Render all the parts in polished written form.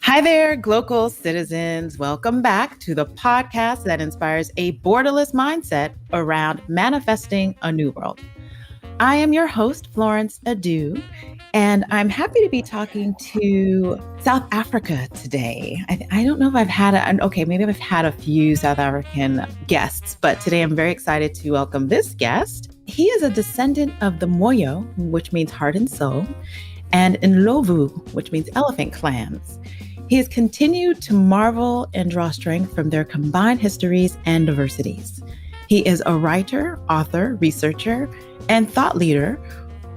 Hi there, Glocal citizens. Welcome back to the podcast that inspires a borderless mindset around manifesting a new world. I am your host, Florence Adu, and I'm happy to be talking to South Africa today. I don't know if I've had maybe I've had a few South African guests, but today I'm very excited to welcome this guest. He is a descendant of the Moyo, which means heart and soul, and Ndlovu, which means elephant clans. He has continued to marvel and draw strength from their combined histories and diversities. He is a writer, author, researcher, and thought leader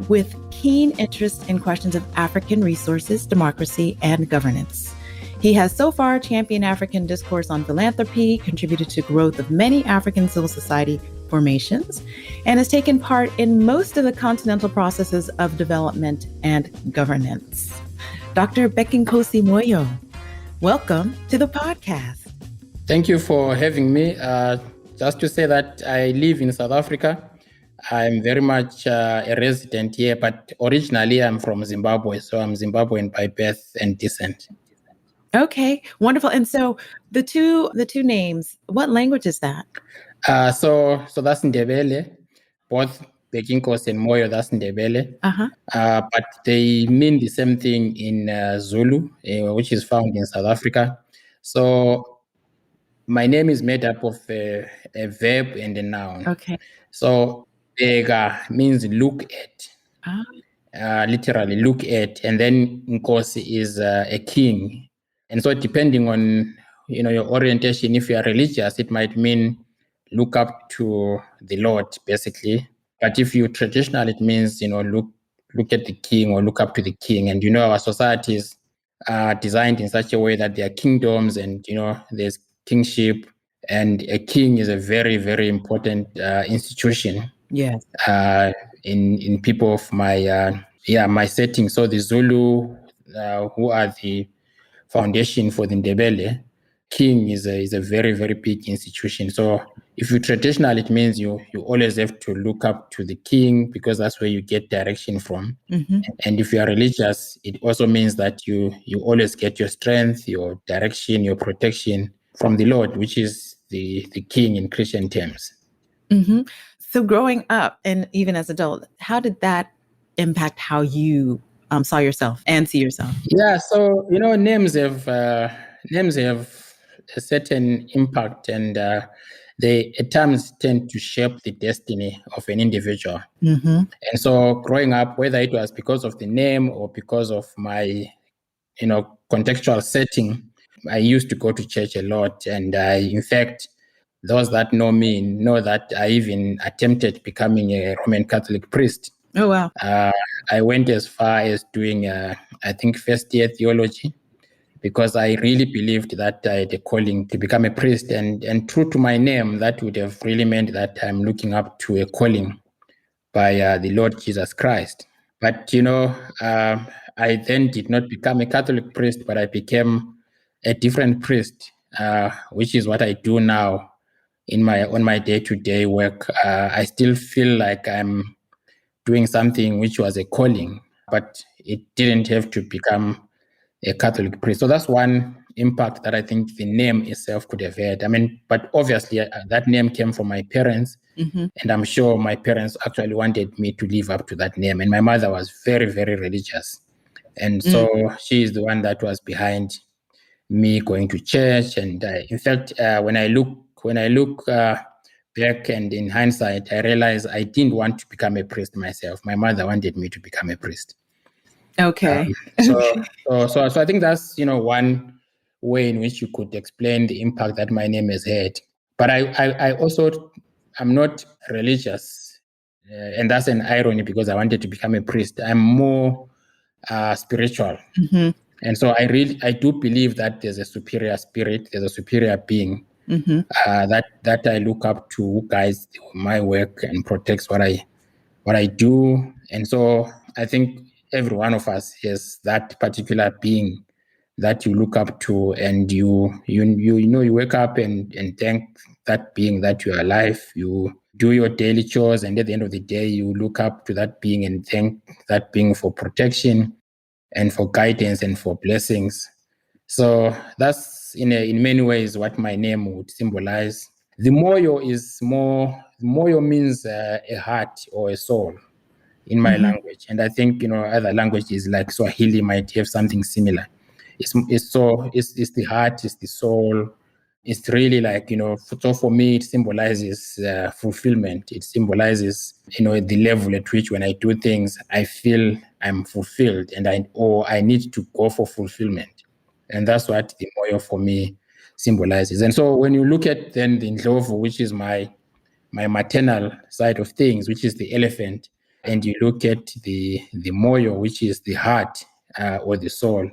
with keen interest in questions of African resources, democracy, and governance. He has so far championed African discourse on philanthropy, contributed to growth of many African civil society formations, and has taken part in most of the continental processes of development and governance. Dr. Bhekinkosi Moyo, welcome to the podcast. Thank you for having me. Just to say that I live in South Africa. I'm very much a resident here, but originally I'm from Zimbabwe, so I'm Zimbabwean by birth and descent. Okay, wonderful. And so the two names, what language is that? So that's Ndebele. Both Bhekinkosi and Moyo, that's Ndebele. But they mean the same thing in Zulu, which is found in South Africa. So my name is made up of a verb and a noun. Okay. So Bheka means look at, literally look at, and then Nkosi is a king. And so depending on your orientation, if you are religious, it might mean look up to the Lord, basically. But if you traditional, it means look at the king or look up to the king. And our societies are designed in such a way that there are kingdoms, and there's kingship, and a king is a very, very important institution. Yes. In people of my setting. So the Zulu, who are the foundation for the Ndebele, king is a very, very big institution. So if you traditional, it means you always have to look up to the king, because that's where you get direction from. Mm-hmm. And if you are religious, it also means that you always get your strength, your direction, your protection from the Lord, which is the king in Christian terms. Mm-hmm. So growing up and even as an adult, how did that impact how you saw yourself and see yourself? Yeah, so names have a certain impact, and they at times tend to shape the destiny of an individual. Mm-hmm. And so growing up, whether it was because of the name or because of my contextual setting, I used to go to church a lot, and in fact, those that know me know that I even attempted becoming a Roman Catholic priest. Oh, wow. I went as far as doing, I think, first year theology, because I really believed that I had a calling to become a priest. And true to my name, that would have really meant that I'm looking up to a calling by the Lord Jesus Christ. But, I then did not become a Catholic priest, but I became a different priest, which is what I do now on my day-to-day work. I still feel like I'm doing something which was a calling, but it didn't have to become a Catholic priest. So that's one impact that I think the name itself could have had. I mean, but obviously that name came from my parents, mm-hmm. and I'm sure my parents actually wanted me to live up to that name. And my mother was very, very religious. And so she is the one that was behind me going to church. And in fact, when I look back and in hindsight, I realized I didn't want to become a priest myself. My mother wanted me to become a priest. Okay. So I think that's one way in which you could explain the impact that my name has had. But I also am not religious, and that's an irony, because I wanted to become a priest. I'm more spiritual. Mm-hmm. And so I do believe that there's a superior spirit, there's a superior being, mm-hmm. That I look up to, who guides my work and protects what I do. And so I think every one of us has that particular being that you look up to, and you wake up and thank that being that you are alive. You do your daily chores, and at the end of the day, you look up to that being and thank that being for protection. and for guidance and for blessings. So that's in many ways what my name would symbolize. The Moyo means a heart or a soul in my language. And I think, other languages like Swahili might have something similar. It's the heart, it's the soul. It's really like, so for me, it symbolizes fulfillment. It symbolizes, the level at which when I do things, I feel I'm fulfilled and I need to go for fulfillment. And that's what the Moyo for me symbolizes. And so when you look at then the Ndlovu, which is my maternal side of things, which is the elephant, and you look at the Moyo, which is the heart or the soul,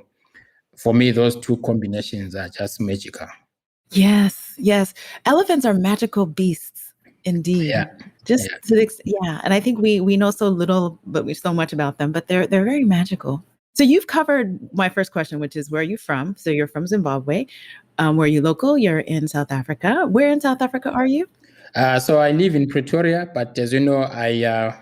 for me, those two combinations are just magical. Yes. Elephants are magical beasts, indeed. Yeah. Just yeah. to the and I think we know so little, but we so much about them. But they're very magical. So you've covered my first question, which is where are you from? So you're from Zimbabwe. Where are you local? You're in South Africa. Where in South Africa are you? So I live in Pretoria, but as you know, I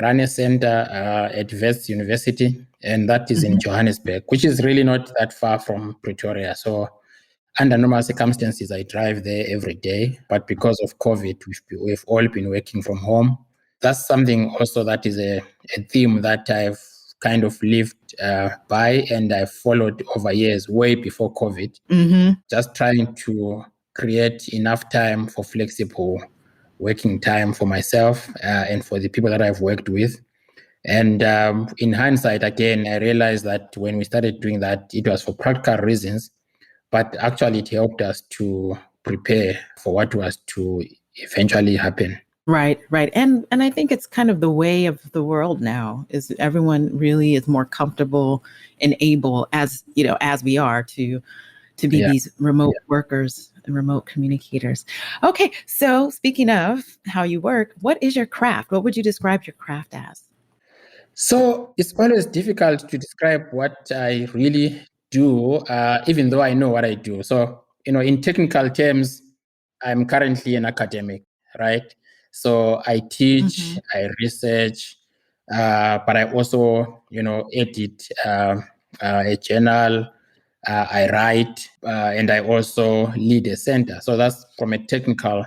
run a center at Wits University, and that is in Johannesburg, which is really not that far from Pretoria. So under normal circumstances, I drive there every day, but because of COVID, we've all been working from home. That's something also that is a theme that I've kind of lived by and I've followed over years, way before COVID, just trying to create enough time for flexible working time for myself and for the people that I've worked with. And in hindsight, again, I realized that when we started doing that, it was for practical reasons, but actually it helped us to prepare for what was to eventually happen. Right. And I think it's kind of the way of the world now is everyone really is more comfortable and able as we are to be these remote workers and remote communicators. Okay. So speaking of how you work, what is your craft? What would you describe your craft as? So it's always difficult to describe what I really do, even though I know what I do. So, in technical terms, I'm currently an academic, right? So I teach, I research, but I also, edit a journal, I write, and I also lead a center. So that's from a technical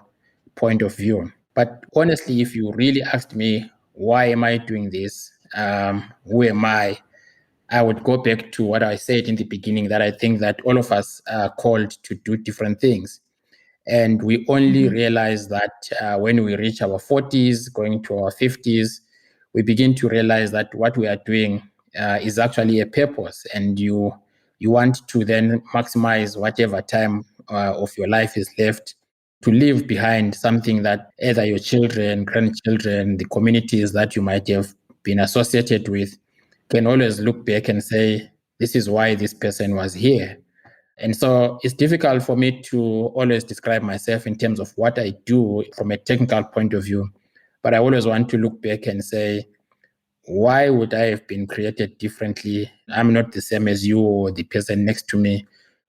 point of view. But honestly, if you really asked me, why am I doing this? Who am I? I would go back to what I said in the beginning, that I think that all of us are called to do different things. And we only realize that when we reach our 40s, going to our 50s, we begin to realize that what we are doing is actually a purpose. And you want to then maximize whatever time of your life is left to leave behind something that either your children, grandchildren, the communities that you might have been associated with can always look back and say, this is why this person was here. And so it's difficult for me to always describe myself in terms of what I do from a technical point of view. But I always want to look back and say, why would I have been created differently? I'm not the same as you or the person next to me.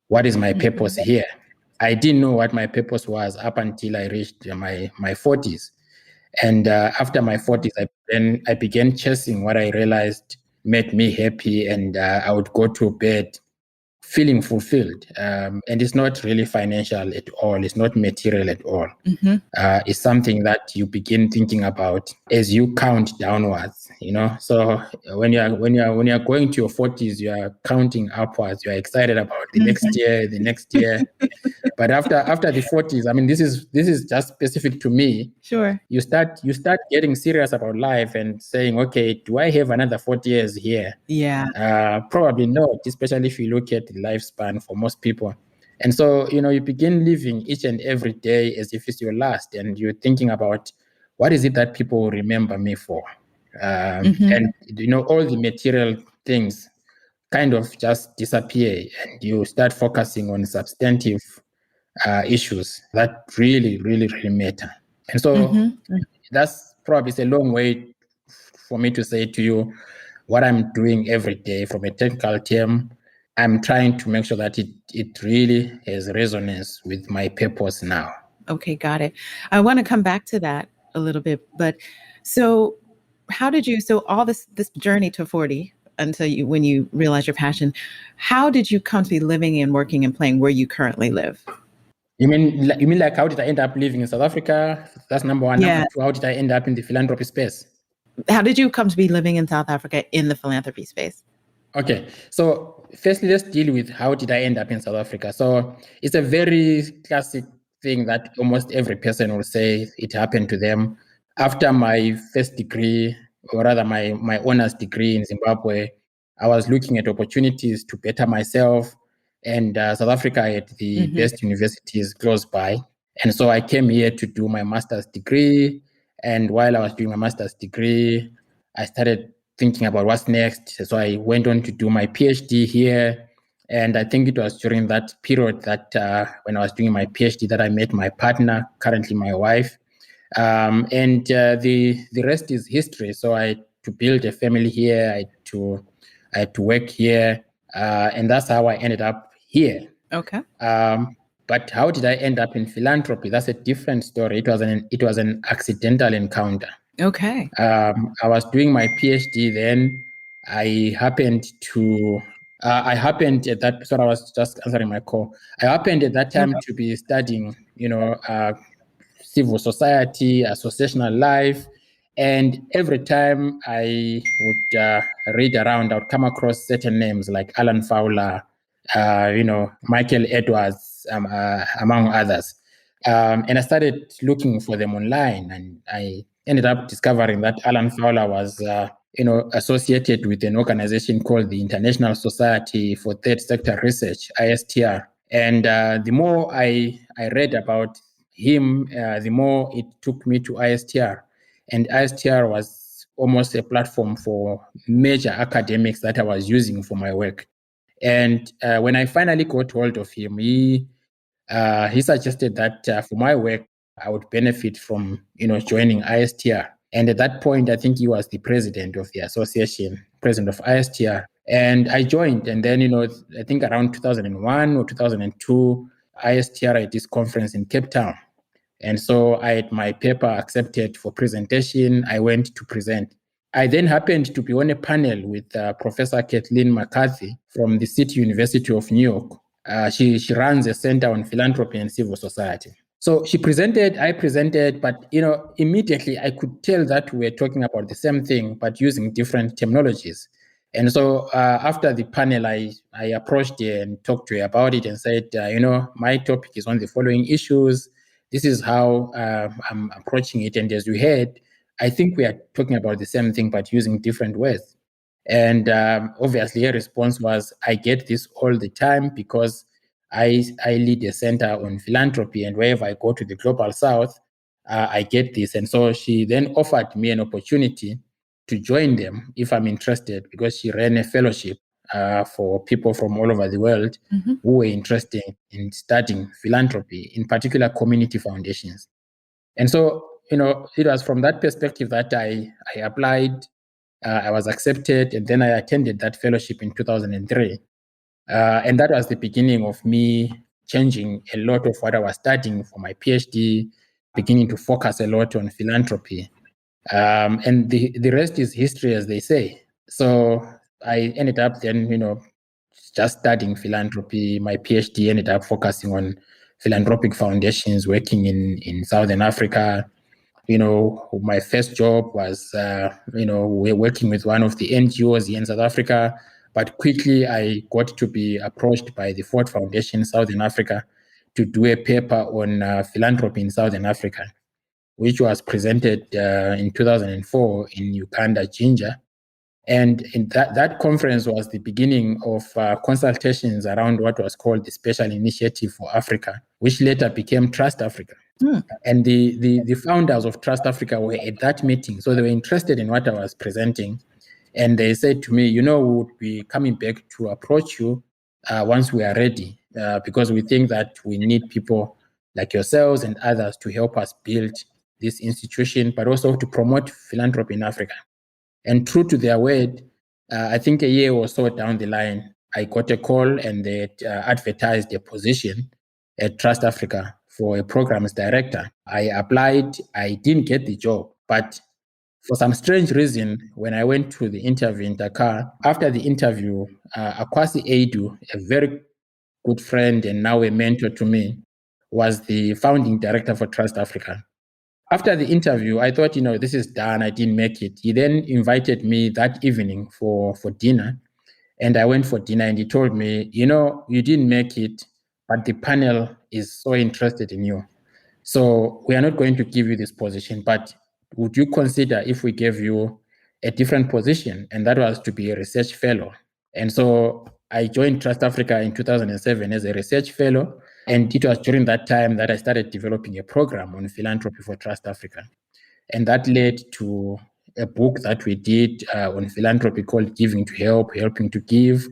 What is my purpose here? I didn't know what my purpose was up until I reached my 40s. And after my 40s, I began chasing what I realized made me happy. And I would go to bed feeling fulfilled. And it's not really financial at all. It's not material at all. It's something that you begin thinking about as you count downwards. So when you're going to your 40s, you are counting upwards. You are excited about the next year, the next year. But after the 40s, I mean, this is just specific to me. Sure. You start getting serious about life and saying, okay, do I have another 40 years here? Yeah. Probably not, especially if you look at the lifespan for most people. And so, you begin living each and every day as if it's your last, and you're thinking about what is it that people will remember me for? And, all the material things kind of just disappear, and you start focusing on substantive issues that really, really, really matter. And so that's probably a long way for me to say to you what I'm doing every day from a technical term. I'm trying to make sure that it really has resonance with my purpose now. Okay, got it. I want to come back to that a little bit, but so how did you, so all this journey to 40, until when you realized your passion. How did you come to be living and working and playing where you currently live? You mean like how did I end up living in South Africa? That's number one. Yeah. Number two, how did I end up in the philanthropy space? How did you come to be living in South Africa in the philanthropy space? Okay, so firstly, let's deal with how did I end up in South Africa. So it's a very classic thing that almost every person will say it happened to them. After my first degree, or rather my honors degree in Zimbabwe, I was looking at opportunities to better myself, and South Africa had the best universities close by. And so I came here to do my master's degree. And while I was doing my master's degree, I started thinking about what's next. So I went on to do my PhD here. And I think it was during that period that when I was doing my PhD that I met my partner, currently my wife. And the rest is history. So I had to build a family here. I had to work here. And that's how I ended up here. Okay. But how did I end up in philanthropy? That's a different story. It was an accidental encounter. Okay. I was doing my PhD then. I happened at that. Sorry, I was just answering my call. I happened at that time to be studying, civil society, associational life, and every time I would read around, I would come across certain names like Alan Fowler, Michael Edwards, among others. And I started looking for them online, and I ended up discovering that Alan Fowler was, associated with an organization called the International Society for Third Sector Research, ISTR. And the more I read about him, the more it took me to ISTR. And ISTR was almost a platform for major academics that I was using for my work. And when I finally got hold of him, he suggested that for my work, I would benefit from, joining ISTR. And at that point, I think he was the president of the association, president of ISTR. And I joined. And then, I think around 2001 or 2002, ISTR had this conference in Cape Town. And so I had my paper accepted for presentation. I went to present. I then happened to be on a panel with Professor Kathleen McCarthy from the City University of New York. She runs a center on philanthropy and civil society. So she presented, I presented, but immediately I could tell that we were talking about the same thing, but using different terminologies. And so after the panel, I approached her and talked to her about it and said, my topic is on the following issues. This is how I'm approaching it. And as you heard, I think we are talking about the same thing, but using different words. And obviously, her response was, I get this all the time because I lead a center on philanthropy, and wherever I go to the Global South, I get this. And so she then offered me an opportunity to join them if I'm interested, because she ran a fellowship for people from all over the world who were interested in studying philanthropy, in particular community foundations. And so, it was from that perspective that I applied. I was accepted, and then I attended that fellowship in 2003. And that was the beginning of me changing a lot of what I was studying for my PhD, beginning to focus a lot on philanthropy. And the rest is history, as they say. So I ended up then, just studying philanthropy. My PhD ended up focusing on philanthropic foundations, working in Southern Africa. My first job was, we're working with one of the NGOs here in South Africa. But quickly, I got to be approached by the Ford Foundation in Southern Africa to do a paper on philanthropy in Southern Africa, which was presented in 2004 in Uganda, Jinja. And in that conference was the beginning of consultations around what was called the Special Initiative for Africa, which later became Trust Africa. And the founders of Trust Africa were at that meeting. So they were interested in what I was presenting. And they said to me, we would be coming back to approach you once we are ready, because we think that we need people like yourselves and others to help us build this institution, but also to promote philanthropy in Africa. And true to their word, I think a year or so down the line, I got a call and they advertised a position at Trust Africa for a programs director. I applied. I didn't get the job, but For some strange reason, when I went to the interview in Dakar, after the interview, Akwasi Aidu, a very good friend and now a mentor to me, was the founding director for Trust Africa. After the interview, I thought, this is done. I didn't make it. He then invited me that evening for dinner. And I went for dinner and he told me, you didn't make it, but the panel is so interested in you. So we are not going to give you this position, but would you consider if we gave you a different position? And that was to be a research fellow. And so I joined Trust Africa in 2007 as a research fellow. And it was during that time that I started developing a program on philanthropy for Trust Africa. And that led to a book that we did on philanthropy called Giving to Help, Helping to Give.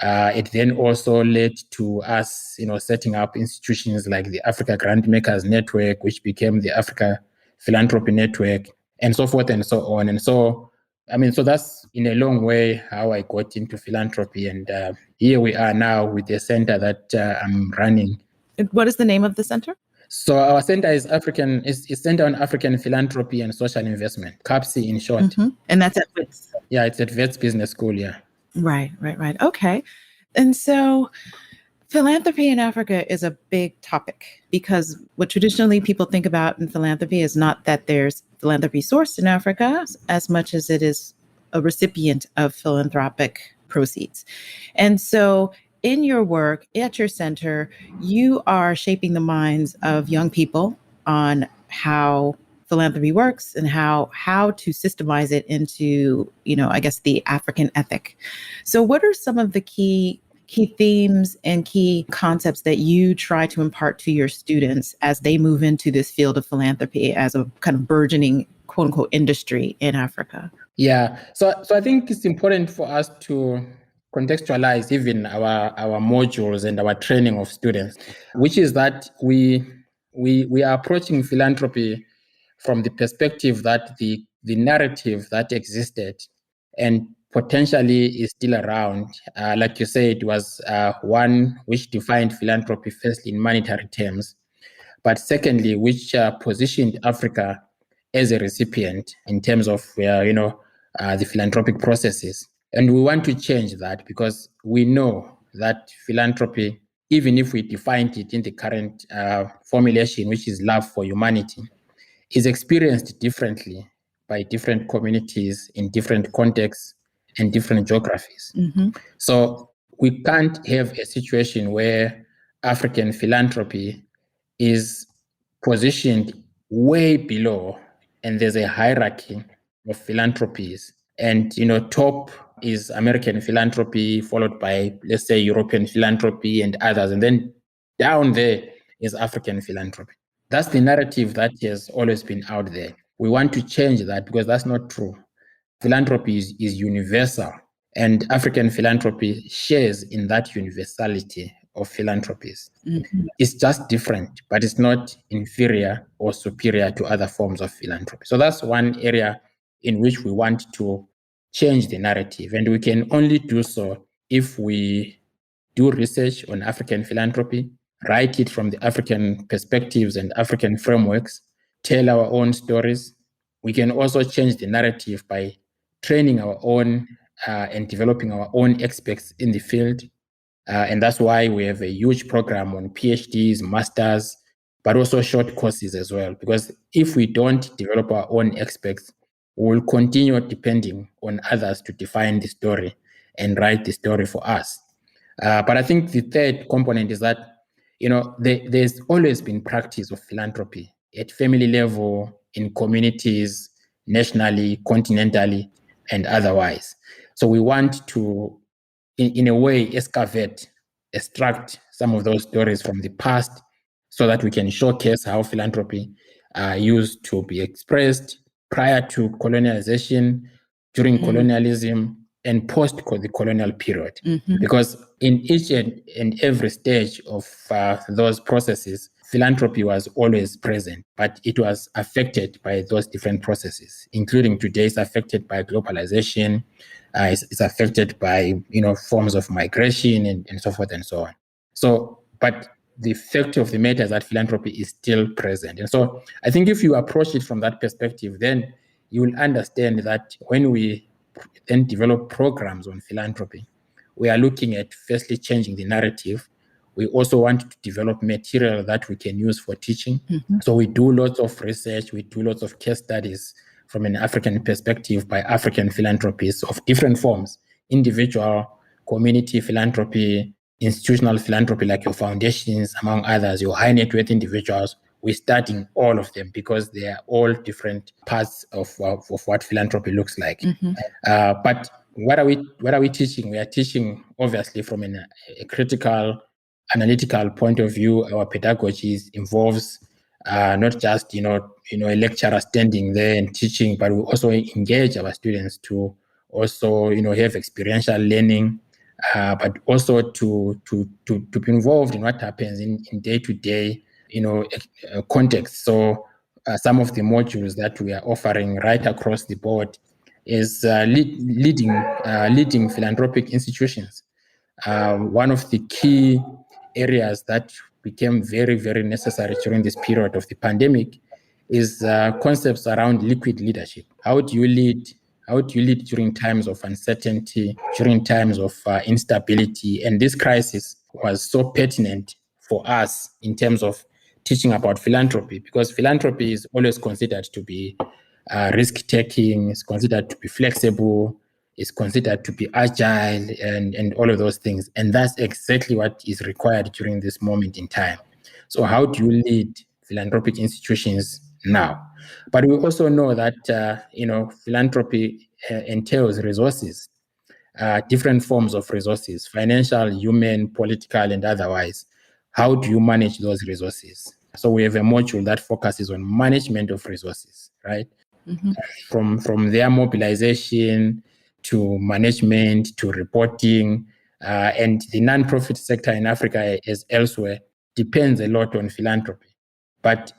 It then also led to us, setting up institutions like the Africa Grantmakers Network, which became the Africa Philanthropy Network, and so forth and so on. And so, so that's in a long way how I got into philanthropy. And here we are now with the center that I'm running. What is the name of the center? So our center is Center on African Philanthropy and Social Investment, CAPSI in short. Mm-hmm. And that's at WITS? Yeah, it's at WITS Business School, yeah. Right. Okay. And so philanthropy in Africa is a big topic because what traditionally people think about in philanthropy is not that there's philanthropy sourced in Africa as much as it is a recipient of philanthropic proceeds. And so in your work at your center, you are shaping the minds of young people on how philanthropy works and how to systemize it into, I guess, the African ethic. So what are some of the key themes and key concepts that you try to impart to your students as they move into this field of philanthropy as a kind of burgeoning, quote unquote, industry in Africa? Yeah. So I think it's important for us to contextualize even our modules and our training of students, which is that we are approaching philanthropy from the perspective that the narrative that existed and potentially is still around, like you said, was one which defined philanthropy first in monetary terms, but secondly, which positioned Africa as a recipient in terms of the philanthropic processes. And we want to change that because we know that philanthropy, even if we defined it in the current formulation, which is love for humanity, is experienced differently by different communities in different contexts and different geographies. Mm-hmm. So we can't have a situation where African philanthropy is positioned way below and there's a hierarchy of philanthropies. And, top is American philanthropy, followed by, let's say, European philanthropy and others. And then down there is African philanthropy. That's the narrative that has always been out there. We want to change that because that's not true. Philanthropy is universal, and African philanthropy shares in that universality of philanthropies. Mm-hmm. It's just different, but it's not inferior or superior to other forms of philanthropy. So that's one area in which we want to change the narrative. And we can only do so if we do research on African philanthropy, write it from the African perspectives and African frameworks, tell our own stories. We can also change the narrative by training our own and developing our own experts in the field. And that's why we have a huge program on PhDs, masters, but also short courses as well. Because if we don't develop our own experts, we will continue depending on others to define the story and write the story for us. But I think the third component is that, there's always been practice of philanthropy at family level, in communities, nationally, continentally, and otherwise. So we want to, in a way, extract some of those stories from the past so that we can showcase how philanthropy used to be expressed prior to colonialization, during colonialism, and post the colonial period. Mm-hmm. Because in each and every stage of those processes, philanthropy was always present, but it was affected by those different processes, including today it's affected by globalization, it's affected by forms of migration and so forth and so on. So, but the fact of the matter is that philanthropy is still present. And so I think if you approach it from that perspective, then you will understand that when we then develop programs on philanthropy, we are looking at firstly changing the narrative. We also want to develop material that we can use for teaching. So we do lots of research, we do lots of case studies from an African perspective by African philanthropists of different forms: individual, community philanthropy, institutional philanthropy like your foundations, among others, your high net worth individuals. We're studying all of them because they are all different parts of what philanthropy looks like. But what are we teaching? We are teaching obviously from a critical, analytical point of view. Our pedagogy involves not just a lecturer standing there and teaching, but we also engage our students to also have experiential learning, but also to be involved in what happens in day-to-day context. So some of the modules that we are offering right across the board is leading philanthropic institutions. One of the key areas that became very, very necessary during this period of the pandemic is concepts around liquid leadership. How do you lead? How do you lead during times of uncertainty, during times of instability? And this crisis was so pertinent for us in terms of teaching about philanthropy, because philanthropy is always considered to be risk-taking, is considered to be flexible, is considered to be agile, and all of those things. And that's exactly what is required during this moment in time. So how do you lead philanthropic institutions now? But we also know that philanthropy entails resources, different forms of resources: financial, human, political, and otherwise. How do you manage those resources? So we have a module that focuses on management of resources, right? From their mobilization to management to reporting, and the non-profit sector in Africa as elsewhere depends a lot on philanthropy. But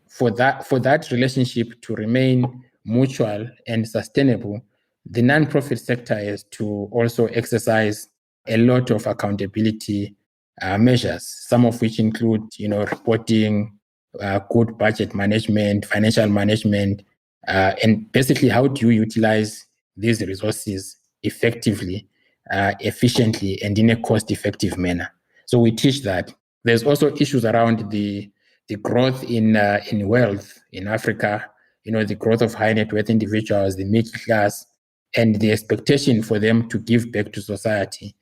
for that relationship to remain mutual and sustainable, the non-profit sector has to also exercise a lot of accountability measures, some of which include reporting, good budget management, financial management, and basically how do you utilize these resources effectively, efficiently, and in a cost-effective manner. So we teach that. There's also issues around the growth in wealth in Africa, the growth of high net worth individuals, the middle class, and the expectation for them to give back to society.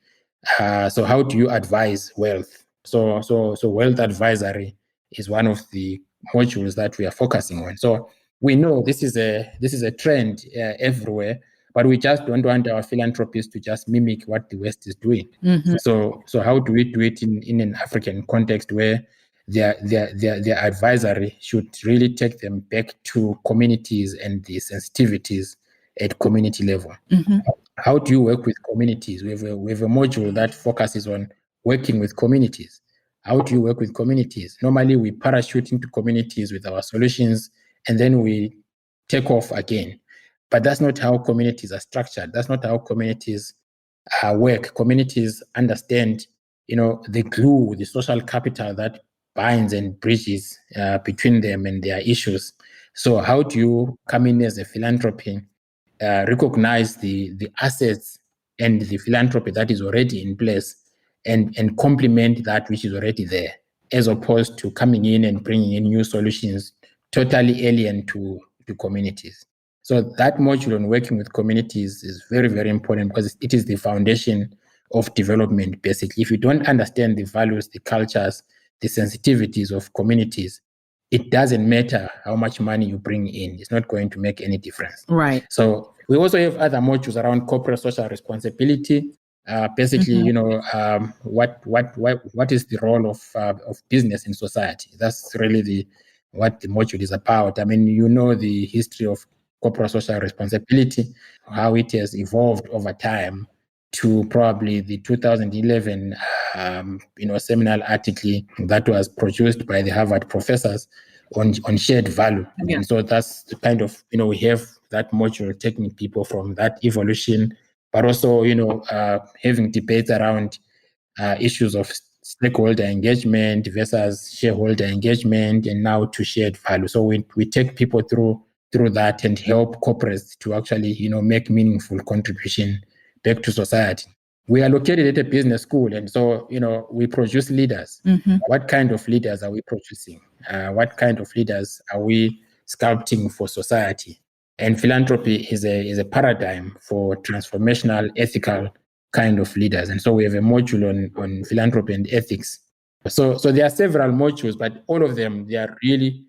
So how do you advise wealth? So wealth advisory is one of the modules that we are focusing on. So we know this is a trend everywhere, but we just don't want our philanthropists to just mimic what the West is doing. So how do we do it in an African context where their advisory should really take them back to communities and the sensitivities at community level? How do you work with communities? We have a module that focuses on working with communities. How do you work with communities? Normally, we parachute into communities with our solutions, and then we take off again. But that's not how communities are structured. That's not how communities work. Communities understand, the glue, the social capital that binds and bridges between them and their issues. So how do you come in as a philanthropy, recognize the assets and the philanthropy that is already in place, and complement that which is already there, as opposed to coming in and bringing in new solutions totally alien to communities. So that module on working with communities is very, very important because it is the foundation of development, basically. If you don't understand the values, the cultures, the sensitivities of communities, it doesn't matter how much money you bring in. It's not going to make any difference. Right. So we also have other modules around corporate social responsibility. Basically, what is the role of business in society? That's really what the module is about. I mean, the history of corporate social responsibility, how it has evolved over time to probably the 2011 seminal article that was produced by the Harvard professors on shared value. Yeah. And so that's the kind of, we have that module taking people from that evolution, but also, having debates around issues of stakeholder engagement versus shareholder engagement, and now to shared value. So we take people through through that and help corporates to actually, make meaningful contribution back to society. We are located at a business school, and so, we produce leaders. Mm-hmm. What kind of leaders are we producing? What kind of leaders are we sculpting for society? And philanthropy is a paradigm for transformational, ethical kind of leaders. And so we have a module on philanthropy and ethics. So there are several modules, but all of them, they are really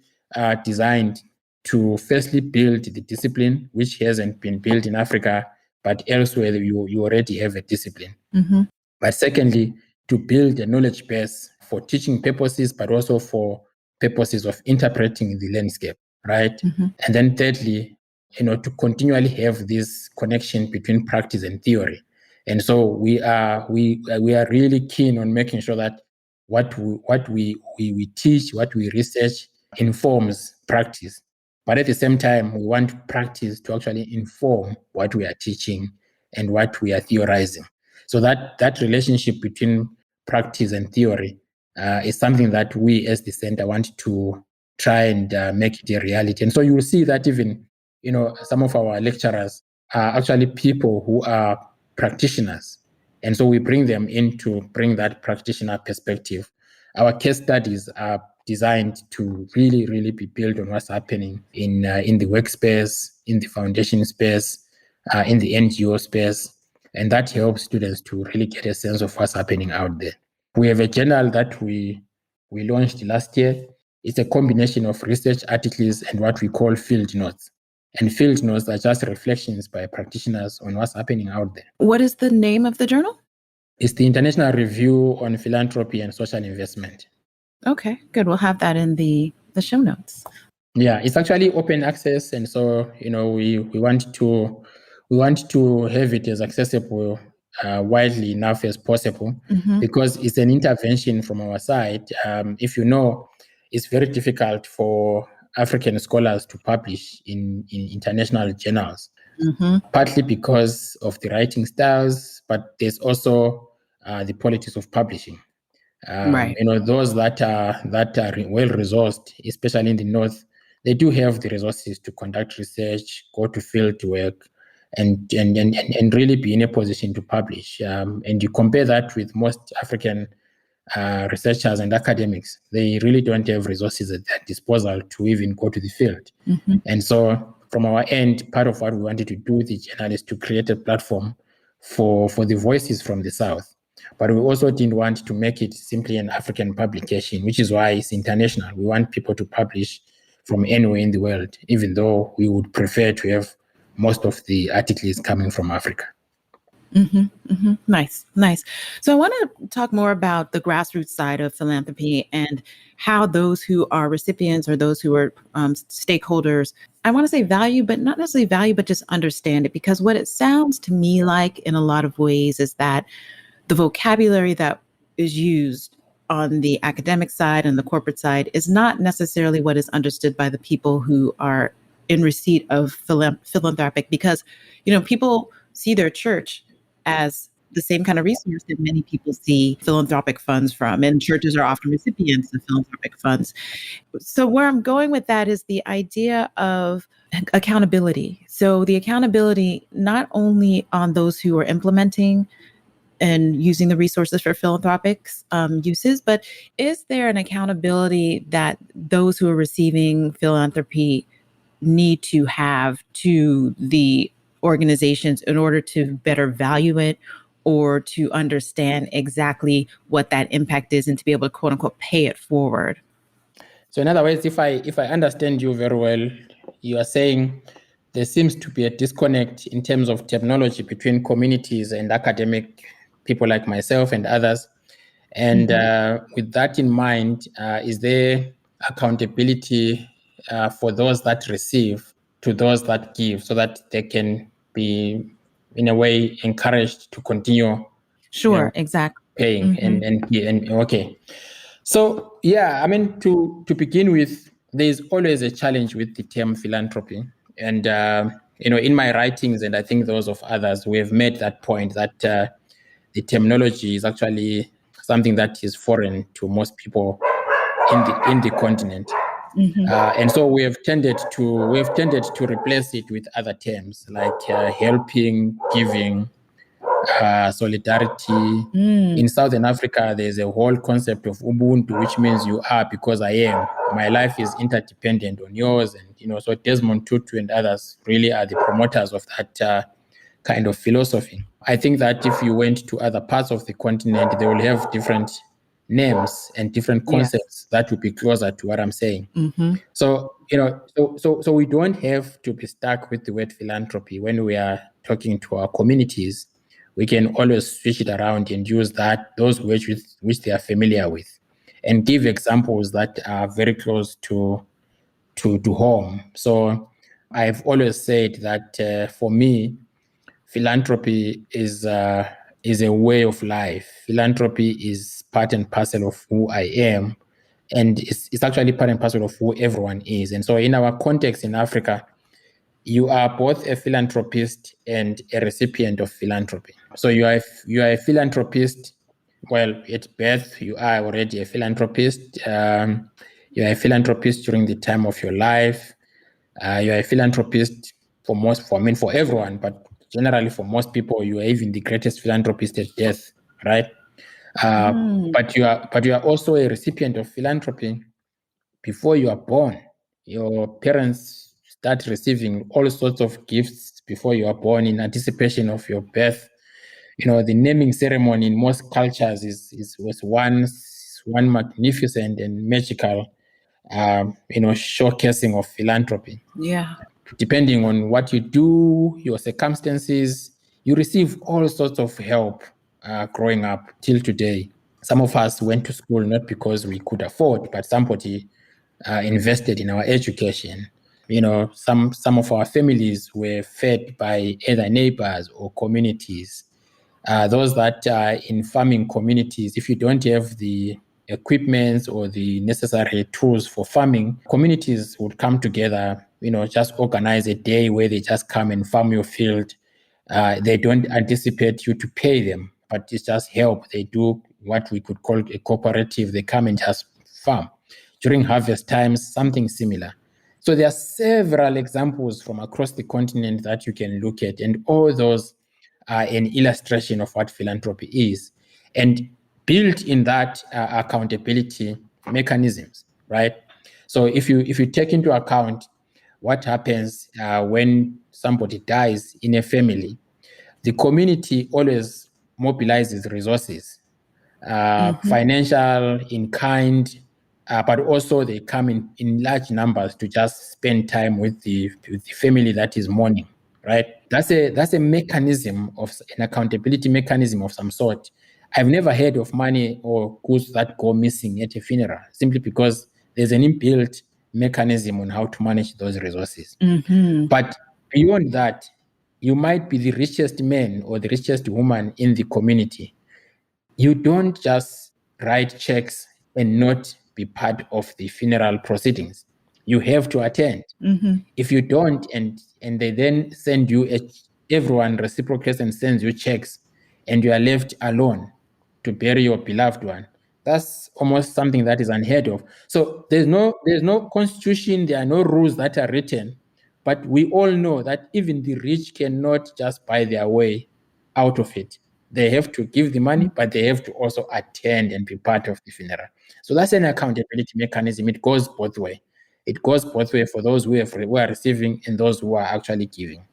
designed to firstly build the discipline, which hasn't been built in Africa, but elsewhere you already have a discipline. Mm-hmm. But secondly, to build a knowledge base for teaching purposes, but also for purposes of interpreting the landscape, right? Mm-hmm. And then thirdly, to continually have this connection between practice and theory. And so we are really keen on making sure that what we teach, what we research informs practice. But at the same time, we want practice to actually inform what we are teaching and what we are theorizing. So that relationship between practice and theory is something that we as the center want to try and make it a reality. And so you will see that even, some of our lecturers are actually people who are practitioners. And so we bring them in to bring that practitioner perspective. Our case studies are designed to really, really be built on what's happening in the workspace, in the foundation space, in the NGO space. And that helps students to really get a sense of what's happening out there. We have a journal that we launched last year. It's a combination of research articles and what we call field notes. And field notes are just reflections by practitioners on what's happening out there. What is the name of the journal? It's the International Review on Philanthropy and Social Investment. Okay, good. We'll have that in the show notes. Yeah, it's actually open access, and so we want to have it as accessible widely enough as possible, because it's an intervention from our side. If it's very difficult for African scholars to publish in international journals, partly because of the writing styles, but there's also the politics of publishing. Right. Those that are well resourced, especially in the north, they do have the resources to conduct research, go to field work, and really be in a position to publish. And you compare that with most African researchers and academics, they really don't have resources at their disposal to even go to the field. And so from our end, part of what we wanted to do with the journal is to create a platform for the voices from the South. But we also didn't want to make it simply an African publication, which is why it's international. We want people to publish from anywhere in the world, even though we would prefer to have most of the articles coming from Africa. Nice. So I want to talk more about the grassroots side of philanthropy and how those who are recipients or those who are stakeholders, I want to say value, but not necessarily value, but just understand it. Because what it sounds to me like in a lot of ways is that the vocabulary that is used on the academic side and the corporate side is not necessarily what is understood by the people who are in receipt of philanthropic, because, people see their church as the same kind of resource that many people see philanthropic funds from, and churches are often recipients of philanthropic funds. So where I'm going with that is the idea of accountability. So the accountability not only on those who are implementing and using the resources for philanthropic uses, but is there an accountability that those who are receiving philanthropy need to have to the organizations in order to better value it or to understand exactly what that impact is and to be able to quote unquote pay it forward? So in other words, if I understand you very well, you are saying there seems to be a disconnect in terms of terminology between communities and academic people like myself and others. And with that in mind, is there accountability for those that receive to those that give, so that they can be, in a way, encouraged to continue? Sure, exactly. Paying and okay. So yeah, I mean, to begin with, there's always a challenge with the term philanthropy, and in my writings, and I think those of others, we have made that point that the terminology is actually something that is foreign to most people in the continent. And so we've tended to replace it with other terms like helping, giving, solidarity. In Southern Africa, there's a whole concept of Ubuntu, which means you are because I am. My life is interdependent on yours, and so Desmond Tutu and others really are the promoters of that kind of philosophy. I think that if you went to other parts of the continent, they will have different names and different concepts that would be closer to what I'm saying. So so we don't have to be stuck with the word philanthropy when we are talking to our communities. We can always switch it around and use those words which they are familiar with, and give examples that are very close to home. So I've always said that for me, philanthropy is a way of life. Philanthropy is part and parcel of who I am, and it's actually part and parcel of who everyone is. And so, in our context in Africa, you are both a philanthropist and a recipient of philanthropy. So you are a philanthropist. Well, at birth, you are already a philanthropist. You are a philanthropist during the time of your life. You are a philanthropist for everyone, but generally for most people, you are even the greatest philanthropist at death, right? But you are also a recipient of philanthropy before you are born. Your parents start receiving all sorts of gifts before you are born in anticipation of your birth. The naming ceremony in most cultures was one magnificent and magical showcasing of philanthropy. Yeah. Depending on what you do, your circumstances, you receive all sorts of help growing up till today. Some of us went to school not because we could afford, but somebody invested in our education. Some of our families were fed by either neighbors or communities. Those that are in farming communities, if you don't have the equipment or the necessary tools for farming, communities would come together, just organize a day where they just come and farm your field. They don't anticipate you to pay them, but it's just help. They do what we could call a cooperative. They come and just farm. During harvest times, something similar. So there are several examples from across the continent that you can look at, and all those are an illustration of what philanthropy is. And built in that accountability mechanisms, right? So if you take into account what happens when somebody dies in a family, the community always mobilizes resources, financial, in kind, but also they come in large numbers to just spend time with the family that is mourning, right? That's a mechanism of an accountability mechanism of some sort. I've never heard of money or goods that go missing at a funeral simply because there's an inbuilt mechanism on how to manage those resources. But beyond that, you might be the richest man or the richest woman in the community. You don't just write checks and not be part of the funeral proceedings. You have to attend. If you don't, and they then send you everyone reciprocates and sends you checks, and you are left alone to bury your beloved one, that's almost something that is unheard of. So there's no constitution, there are no rules that are written, but we all know that even the rich cannot just buy their way out of it. They have to give the money, but they have to also attend and be part of the funeral. So that's an accountability mechanism. It goes both ways. It goes both ways for those who are receiving and those who are actually giving.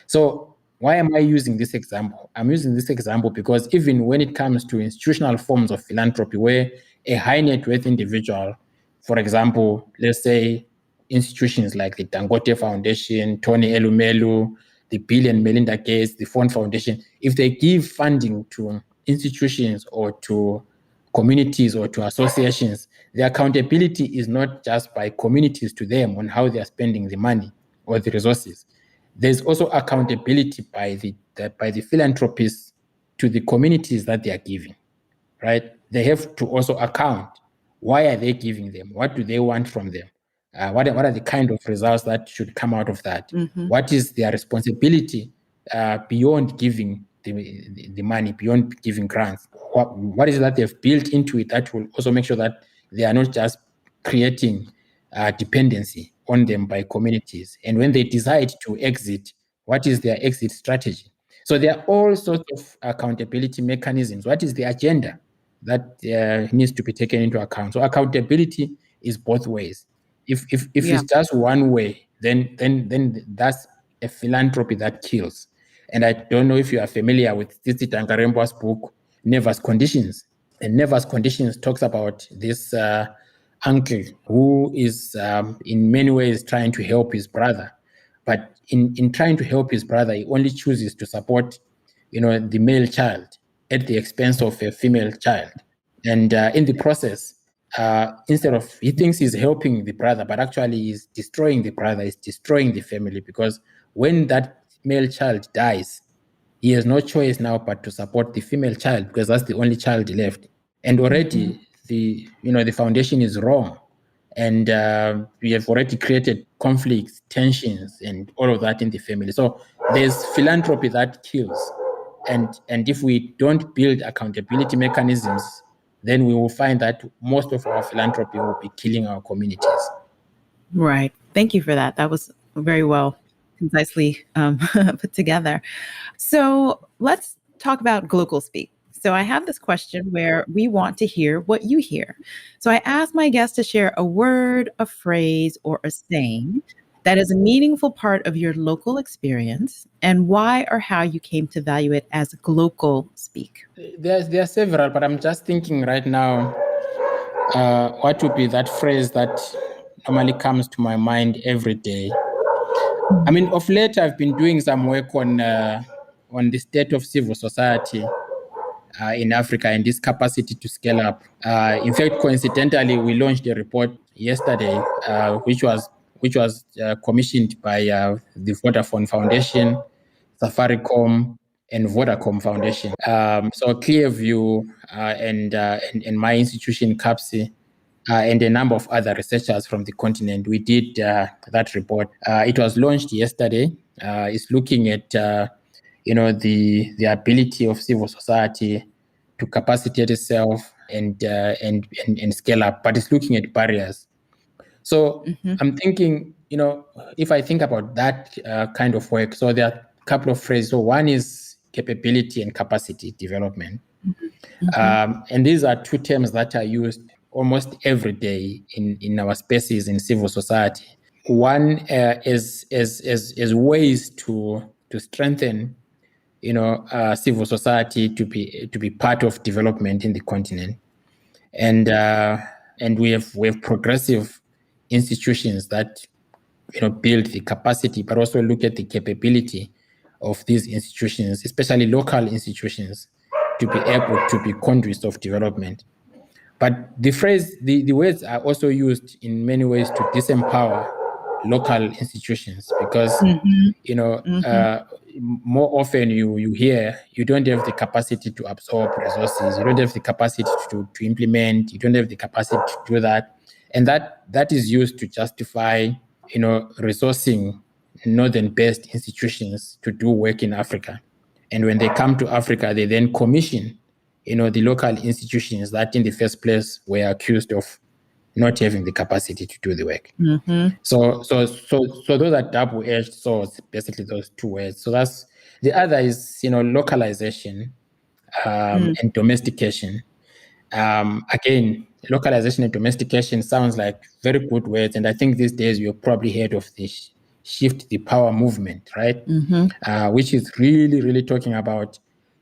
So why am I using this example? I'm using this example because even when it comes to institutional forms of philanthropy, where a high net worth individual, for example, let's say institutions like the Dangote Foundation, Tony Elumelu, the Bill and Melinda Gates, the Fund Foundation, if they give funding to institutions or to communities or to associations, the accountability is not just by communities to them on how they are spending the money or the resources. There's also accountability by the philanthropists to the communities that they are giving, right? They have to also account. Why are they giving them? What do they want from them? What are the kind of results that should come out of that? What is their responsibility beyond giving the money, beyond giving grants? What is it that they've built into it that will also make sure that they are not just creating dependency on them by communities. And when they decide to exit, what is their exit strategy? So there are all sorts of accountability mechanisms. What is the agenda that needs to be taken into account? So accountability is both ways. If it's just one way, then that's a philanthropy that kills. And I don't know if you are familiar with Titi Tangarembo's book, Nervous Conditions. And Nervous Conditions talks about this uncle who is in many ways trying to help his brother. But in trying to help his brother, he only chooses to support, the male child at the expense of a female child. And in the process, instead of, he thinks he's helping the brother, but actually he's destroying the brother, he's destroying the family, because when that male child dies, he has no choice now but to support the female child, because that's the only child left. And already the foundation is wrong. And we have already created conflicts, tensions, and all of that in the family. So there's philanthropy that kills. And if we don't build accountability mechanisms, then we will find that most of our philanthropy will be killing our communities. Right. Thank you for that. That was very well, concisely put together. So let's talk about Glocal Speak. So I have this question where we want to hear what you hear. So I asked my guests to share a word, a phrase, or a saying that is a meaningful part of your local experience, and why or how you came to value it as Glocal Speak. There are several, but I'm just thinking right now, what would be that phrase that normally comes to my mind every day? I mean, of late, I've been doing some work on the state of civil society in Africa and this capacity to scale up. In fact, coincidentally, we launched a report yesterday, which was commissioned by the Vodafone Foundation, Safaricom, and Vodacom Foundation. So Clearview and my institution, CAPSI, and a number of other researchers from the continent, we did that report. It was launched yesterday. It's looking at the ability of civil society to capacitate itself and scale up, but it's looking at barriers. So I'm thinking, if I think about that kind of work, so there are a couple of phrases. So one is capability and capacity development. And these are two terms that are used almost every day in our spaces in civil society. One is ways to strengthen, civil society to be part of development in the continent, and we have progressive institutions that build the capacity, but also look at the capability of these institutions, especially local institutions, to be able to be conduits of development. But the words are also used in many ways to disempower local institutions, because more often you hear you don't have the capacity to absorb resources, you don't have the capacity to implement, you don't have the capacity to do that, and that is used to justify resourcing northern-based institutions to do work in Africa. And when they come to Africa, they then commission the local institutions that in the first place were accused of not having the capacity to do the work. So those are double-edged swords, basically those two words. So that's the other is localization and domestication. Again, localization and domestication sounds like very good words, and I think these days you've probably heard of the shift the power movement, right? Which is really, really talking about,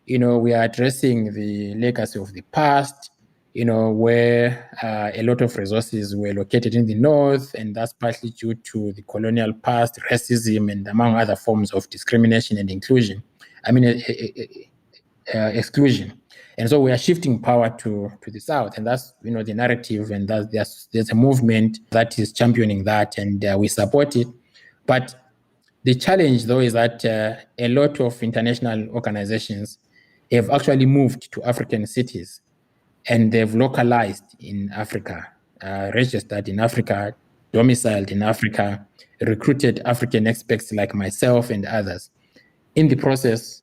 we are addressing the legacy of the past, where a lot of resources were located in the north, and that's partly due to the colonial past, racism, and among other forms of discrimination and inclusion. I mean, exclusion. And so we are shifting power to the south, and that's the narrative, and there's a movement that is championing that, and we support it. But the challenge, though, is that a lot of international organizations have actually moved to African cities, and they've localized in Africa, registered in Africa, domiciled in Africa, recruited African experts like myself and others. In the process,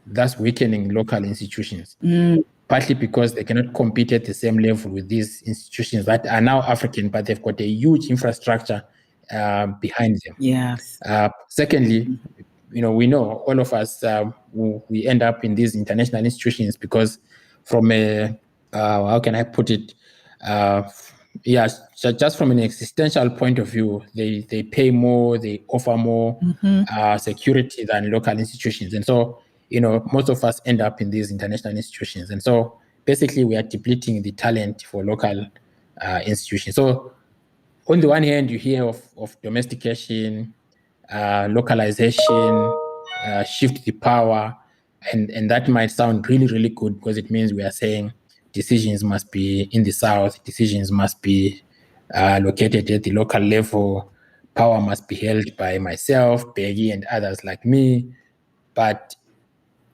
that's weakening local institutions. partly because they cannot compete at the same level with these institutions that are now African, but they've got a huge infrastructure behind them. Yes. Secondly, we know all of us we end up in these international institutions because from a how can I put it? Just from an existential point of view, they pay more, they offer more security than local institutions, and so most of us end up in these international institutions, and so basically we are depleting the talent for local institutions. So on the one hand, you hear of domestication, localization, shift the power, and that might sound really, really good because it means we are saying decisions must be in the South, decisions must be located at the local level, power must be held by myself, Peggy, and others like me. But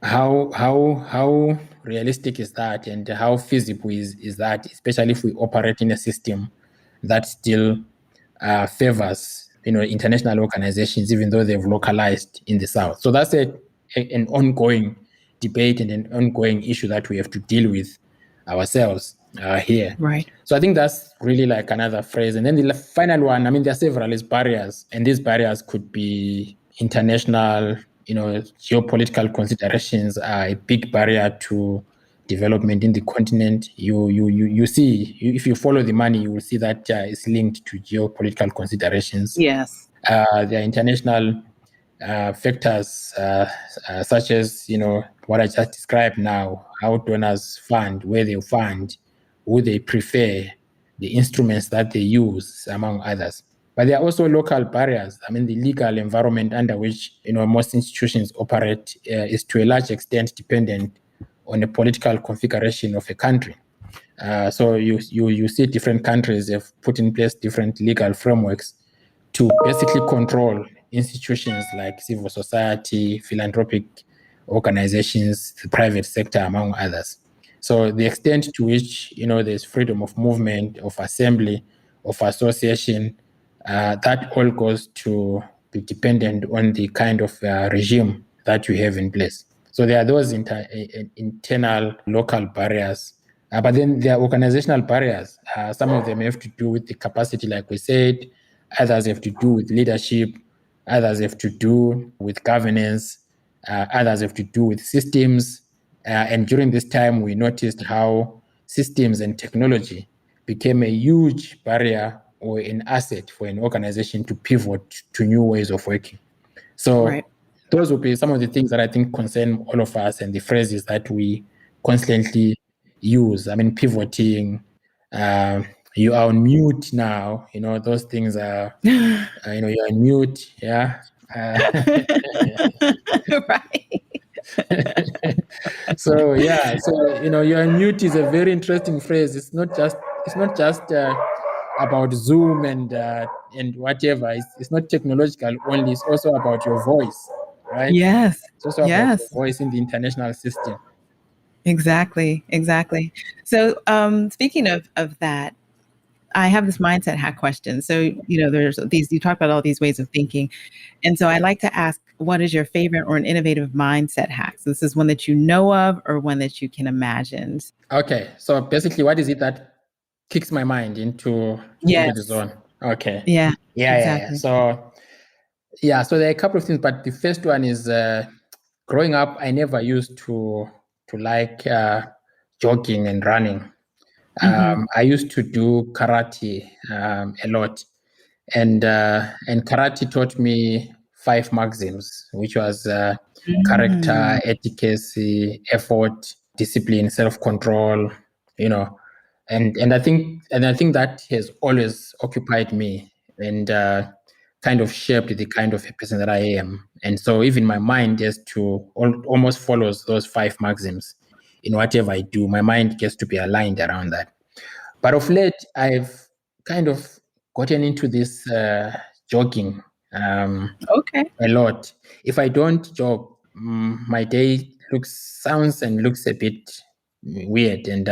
how realistic is that, and how feasible is that, especially if we operate in a system that still favors international organizations, even though they've localized in the South? So that's an ongoing debate and an ongoing issue that we have to deal with ourselves here. Right. So I think that's really like another phrase. And then the final one, I mean, there are several, is barriers, and these barriers could be international, geopolitical considerations are a big barrier to development in the continent. You see, if you follow the money, you will see that it's linked to geopolitical considerations. Yes. There are international factors such as what I just described now, how donors fund, where they fund, who they prefer, the instruments that they use, among others. But there are also local barriers. I mean, the legal environment under which most institutions operate is to a large extent dependent on the political configuration of a country. So you see different countries have put in place different legal frameworks to basically control institutions like civil society, philanthropic organizations, the private sector, among others. So the extent to which there's freedom of movement, of assembly, of association, that all goes to be dependent on the kind of regime that you have in place. So there are those internal local barriers, but then there are organizational barriers. Some of them have to do with the capacity, like we said. Others have to do with leadership. Others have to do with governance. Others have to do with systems. And during this time, we noticed how systems and technology became a huge barrier or an asset for an organization to pivot to new ways of working. So Right. those would be some of the things that I think concern all of us, and the phrases that we constantly use. I mean, pivoting, you are on mute now, those things are, you're on mute, yeah. Right. So you're on mute is a very interesting phrase. It's not just about Zoom and whatever. It's not technological only. It's also about your voice, right? Yes. It's also about Yes. your voice in the international system. Exactly. So speaking of that, I have this mindset hack question. So, there's these, you talk about all these ways of thinking. And so I like to ask, what is your favorite or an innovative mindset hack? So this is one that you know of or one that you can imagine. Okay. So basically, what is it that kicks my mind into the zone? Okay. Yeah. Yeah. Exactly. So there are a couple of things, but the first one is growing up, I never used to like jogging and running. I used to do karate a lot, and karate taught me 5 maxims, which was character, etiquette, effort, discipline, self-control, and I think that has always occupied me and kind of shaped the kind of a person that I am. And so even my mind has to almost follows those 5 maxims in whatever I do. My mind gets to be aligned around that. But of late, I've kind of gotten into this jogging Okay. a lot. If I don't jog, my day sounds and looks a bit weird, and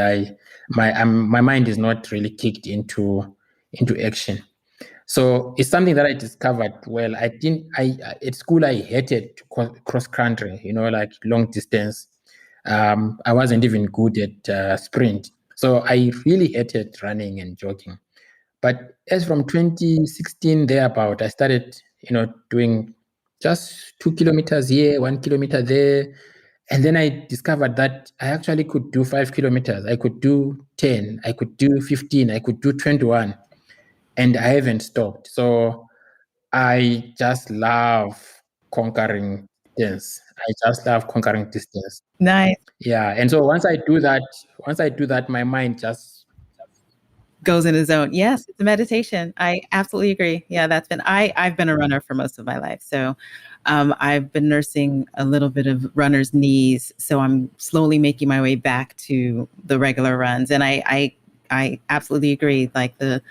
my mind is not really kicked into action. So it's something that I discovered. Well, at school I hated cross country, like long distance. I wasn't even good at sprint. So I really hated running and jogging. But as from 2016 thereabout, I started, doing just 2 kilometers here, 1 kilometer there. And then I discovered that I actually could do 5 kilometers. I could do 10, I could do 15, I could do 21. And I haven't stopped. So I just love conquering distance. I just love conquering distance. Nice. Yeah. And so once I do that, my mind just Goes in his zone. Yes, it's a meditation. I absolutely agree. Yeah, I've been a runner for most of my life. So I've been nursing a little bit of runner's knees. So I'm slowly making my way back to the regular runs. And I absolutely agree. Like the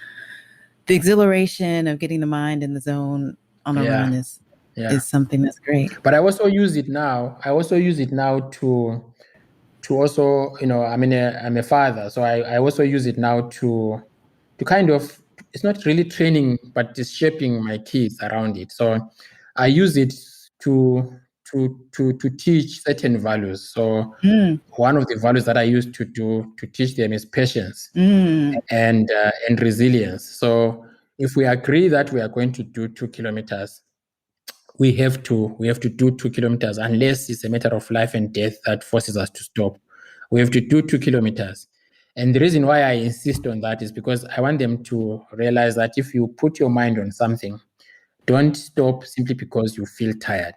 exhilaration of getting the mind in the zone on a run is something that's great. But I also use it now. To also, I'm a father, so I also use it now to kind of, it's not really training, but just shaping my kids around it. So I use it to teach certain values. So one of the values that I used to teach them is patience and resilience. So if we agree that we are going to do 2 kilometers, we have to do 2 kilometers, unless it's a matter of life and death that forces us to stop. We have to do 2 kilometers. And the reason why I insist on that is because I want them to realize that if you put your mind on something, don't stop simply because you feel tired,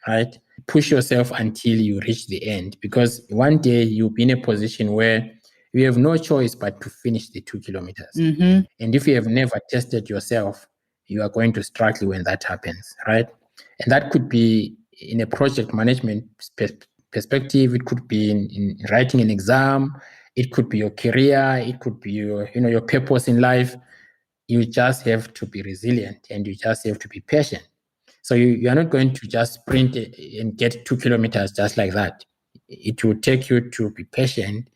right? Push yourself until you reach the end, because one day you'll be in a position where you have no choice but to finish the 2 kilometers. And if you have never tested yourself, you are going to struggle when that happens, right? And that could be in a project management perspective. It could be in writing an exam. It could be your career. It could be your purpose in life. You just have to be resilient, and you just have to be patient. So you are not going to just sprint and get 2 kilometers just like that. It will take you to be patient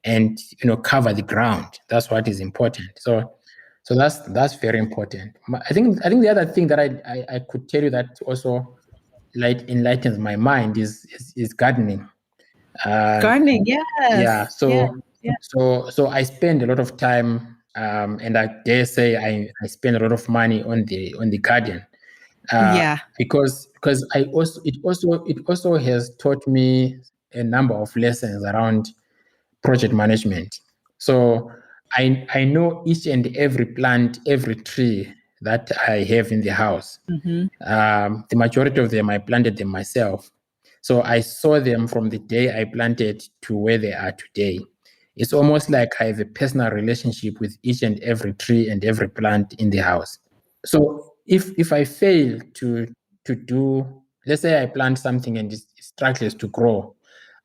and cover the ground. That's what is important. So that's very important. I think the other thing that I could tell you that also enlightens my mind is gardening. Gardening, yes. Yeah. So I spend a lot of time, and I dare say I spend a lot of money on the garden. Because it also has taught me a number of lessons around project management. So I know each and every plant, every tree that I have in the house. The majority of them, I planted them myself. So I saw them from the day I planted to where they are today. It's almost like I have a personal relationship with each and every tree and every plant in the house. So if I fail to do, let's say I plant something and it struggles to grow,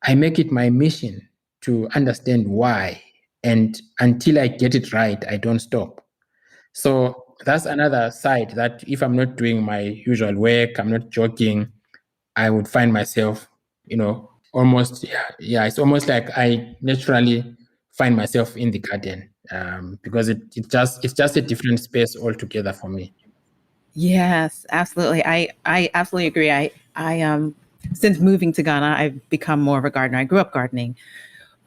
I make it my mission to understand why, and until I get it right, I don't stop. So that's another side, that if I'm not doing my usual work, I'm not jogging, I would find myself, almost, it's almost like I naturally find myself in the garden, because it's just a different space altogether for me. Yes, absolutely. I absolutely agree. I since moving to Ghana, I've become more of a gardener. I grew up gardening.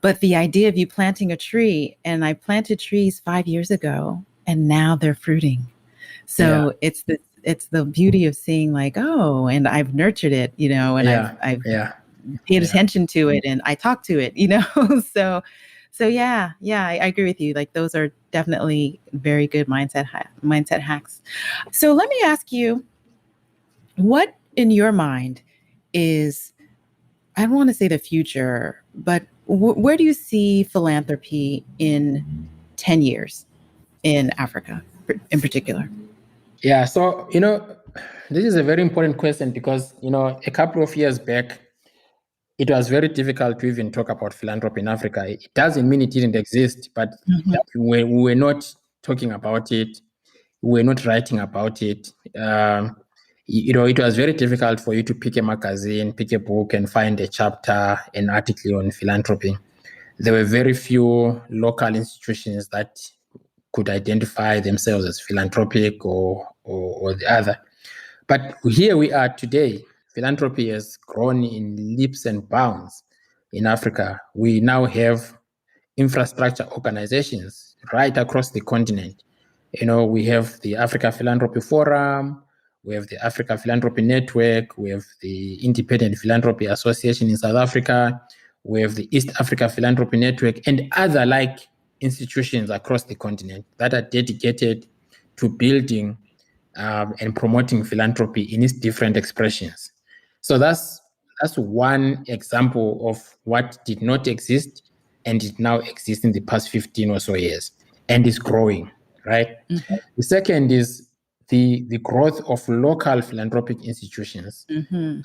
But the idea of you planting a tree, and I planted trees 5 years ago, and now they're fruiting. So it's the beauty of seeing, like, oh, and I've nurtured it, and I've paid attention to it, and I talk to it, So yeah, I agree with you. Like, those are definitely very good mindset hacks. So let me ask you, what in your mind is, I don't want to say the future, but where do you see philanthropy in 10 years in Africa in particular? Yeah, so, this is a very important question, because, a couple of years back, it was very difficult to even talk about philanthropy in Africa. It doesn't mean it didn't exist, but we were not talking about it. We were not writing about it. It was very difficult for you to pick a magazine, pick a book, and find a chapter, an article on philanthropy. There were very few local institutions that could identify themselves as philanthropic or the other. But here we are today. Philanthropy has grown in leaps and bounds. in Africa. We now have infrastructure organizations right across the continent. We have the Africa Philanthropy Forum, we have the Africa Philanthropy Network, we have the Independent Philanthropy Association in South Africa, we have the East Africa Philanthropy Network, and other like institutions across the continent that are dedicated to building and promoting philanthropy in its different expressions. So that's one example of what did not exist and it now exists in the past 15 or so years and is growing, right? Mm-hmm. The second is the growth of local philanthropic institutions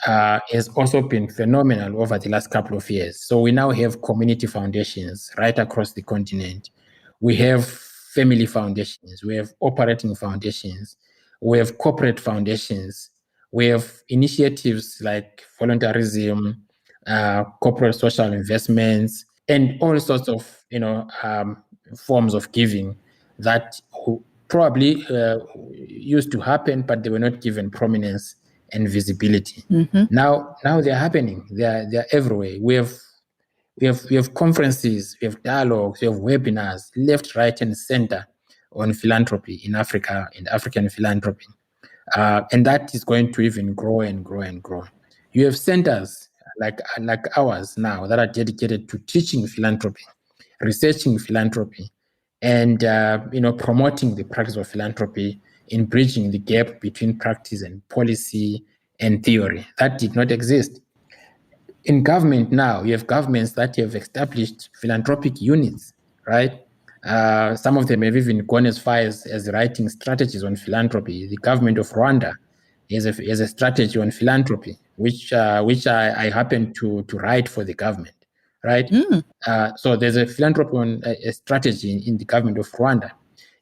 has also been phenomenal over the last couple of years. So we now have community foundations right across the continent. We have family foundations, we have operating foundations, we have corporate foundations, we have initiatives like voluntarism, corporate social investments, and all sorts of forms of giving that probably used to happen, but they were not given prominence and visibility. Now they're happening. They're everywhere. We have conferences, we have dialogues, we have webinars, left, right, and center on philanthropy in Africa and African philanthropy. And that is going to even grow and grow and grow. You have centers like ours now that are dedicated to teaching philanthropy, researching philanthropy, and promoting the practice of philanthropy in bridging the gap between practice and policy and theory. That did not exist. In government now, you have governments that have established philanthropic units, right? Some of them have even gone as far as writing strategies on philanthropy. The government of Rwanda has a strategy on philanthropy, which I happen to write for the government, right? So there's a philanthropy on a strategy in the government of Rwanda.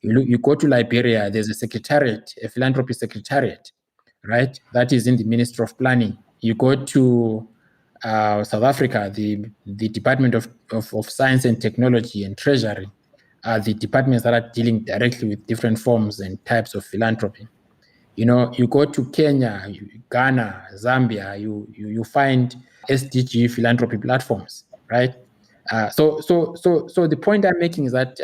You go to Liberia, there's a secretariat, a philanthropy secretariat, right? That is in the Ministry of Planning. You go to South Africa, the Department of Science and Technology and Treasury are the departments that are dealing directly with different forms and types of philanthropy. You go to Kenya, Ghana, Zambia, you find SDG philanthropy platforms, right? So the point I'm making is that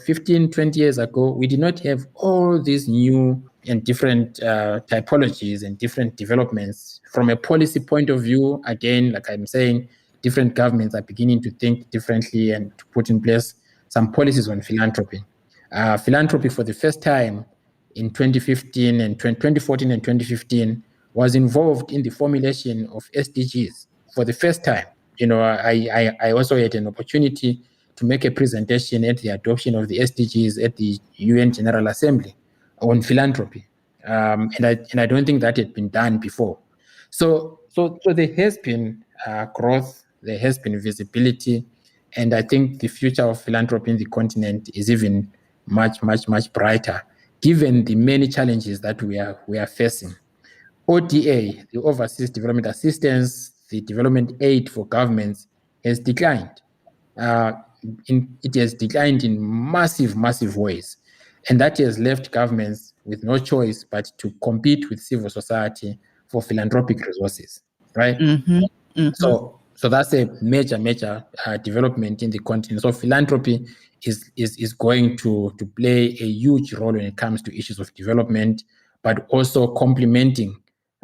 15, 20 years ago, we did not have all these new and different typologies and different developments. From a policy point of view, again, like I'm saying, different governments are beginning to think differently and to put in place some policies on philanthropy. Philanthropy for the first time in 2014 and 2015 was involved in the formulation of SDGs for the first time. I also had an opportunity to make a presentation at the adoption of the SDGs at the UN General Assembly on philanthropy, and I don't think that had been done before. So there has been growth, there has been visibility, and I think the future of philanthropy in the continent is even much brighter, given the many challenges that we are facing. ODA, the Overseas Development Assistance, the development aid for governments, has declined. It has declined in massive ways. And that has left governments with no choice but to compete with civil society for philanthropic resources, right? So that's a major development in the continent. So philanthropy is going to play a huge role when it comes to issues of development, but also complementing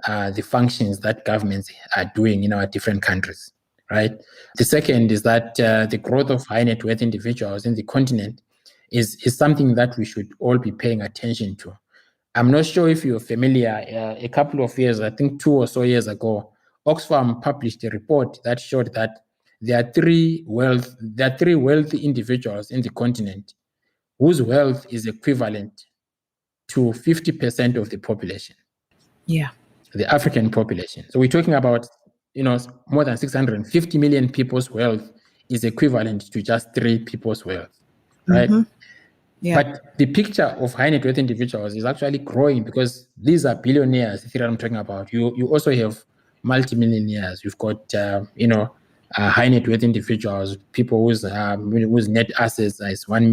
the functions that governments are doing in our different countries, right? The second is that the growth of high net worth individuals in the continent is something that we should all be paying attention to. I'm not sure if you're familiar. A couple of years, I think 2 or so years ago, Oxfam published a report that showed that there are three wealthy individuals in the continent whose wealth is equivalent to 50% of the population. Yeah. The African population. So we're talking about, more than 650 million people's wealth is equivalent to just 3 people's wealth, right? Yeah. But the picture of high net worth individuals is actually growing because these are billionaires that I'm talking about. You also have multimillionaires. You've got high net worth individuals, people whose net assets is $1